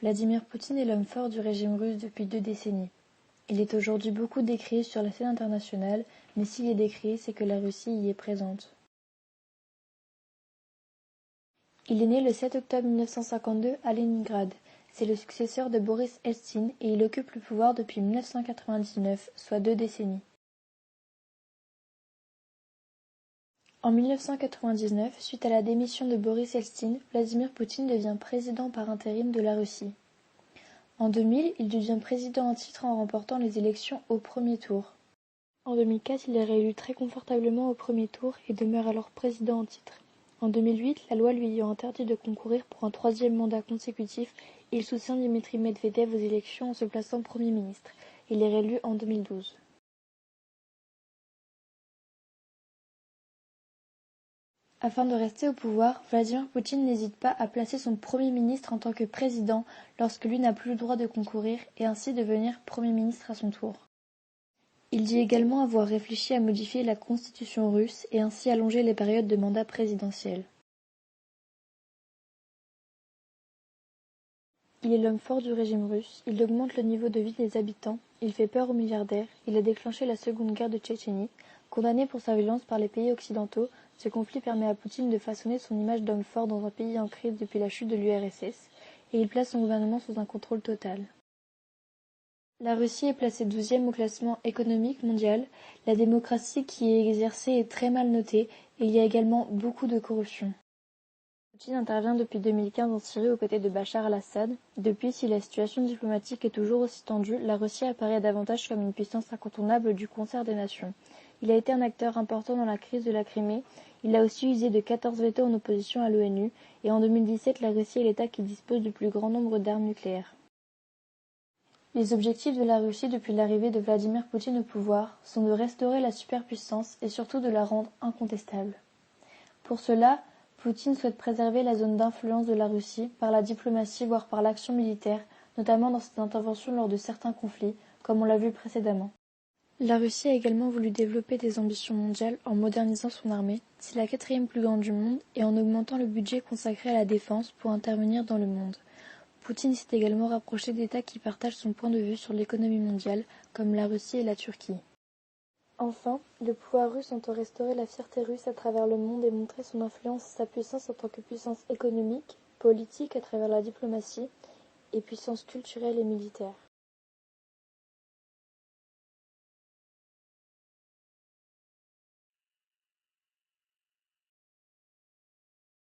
Vladimir Poutine est l'homme fort du régime russe depuis 2 décennies. Il est aujourd'hui beaucoup décrié sur la scène internationale, mais s'il est décrié, c'est que la Russie y est présente. Il est né le 7 octobre 1952 à Leningrad. C'est le successeur de Boris Eltsine et il occupe le pouvoir depuis 1999, soit 2 décennies. En 1999, suite à la démission de Boris Eltsine, Vladimir Poutine devient président par intérim de la Russie. En 2000, il devient président en titre en remportant les élections au premier tour. En 2004, il est réélu très confortablement au premier tour et demeure alors président en titre. En 2008, la loi lui ayant interdit de concourir pour un 3e mandat consécutif, il soutient Dimitri Medvedev aux élections en se plaçant Premier ministre. Il est réélu en 2012. Afin de rester au pouvoir, Vladimir Poutine n'hésite pas à placer son Premier ministre en tant que président lorsque lui n'a plus le droit de concourir et ainsi devenir Premier ministre à son tour. Il dit également avoir réfléchi à modifier la constitution russe et ainsi allonger les périodes de mandat présidentiel. Il est l'homme fort du régime russe, il augmente le niveau de vie des habitants, il fait peur aux milliardaires, il a déclenché la seconde guerre de Tchétchénie. Condamné pour sa violence par les pays occidentaux, ce conflit permet à Poutine de façonner son image d'homme fort dans un pays en crise depuis la chute de l'URSS, et il place son gouvernement sous un contrôle total. La Russie est placée 12e au classement économique mondial, la démocratie qui est exercée est très mal notée, et il y a également beaucoup de corruption. Poutine intervient depuis 2015 en Syrie aux côtés de Bachar al-Assad. Depuis, si la situation diplomatique est toujours aussi tendue, la Russie apparaît davantage comme une puissance incontournable du concert des nations. Il a été un acteur important dans la crise de la Crimée. Il a aussi usé de 14 veto en opposition à l'ONU. Et en 2017, la Russie est l'État qui dispose du plus grand nombre d'armes nucléaires. Les objectifs de la Russie depuis l'arrivée de Vladimir Poutine au pouvoir sont de restaurer la superpuissance et surtout de la rendre incontestable. Pour cela, Poutine souhaite préserver la zone d'influence de la Russie par la diplomatie voire par l'action militaire, notamment dans ses interventions lors de certains conflits, comme on l'a vu précédemment. La Russie a également voulu développer des ambitions mondiales en modernisant son armée, c'est la 4e plus grande du monde, et en augmentant le budget consacré à la défense pour intervenir dans le monde. Poutine s'est également rapproché d'États qui partagent son point de vue sur l'économie mondiale, comme la Russie et la Turquie. Enfin, le pouvoir russe entend restaurer la fierté russe à travers le monde et montrer son influence et sa puissance en tant que puissance économique, politique à travers la diplomatie et puissance culturelle et militaire.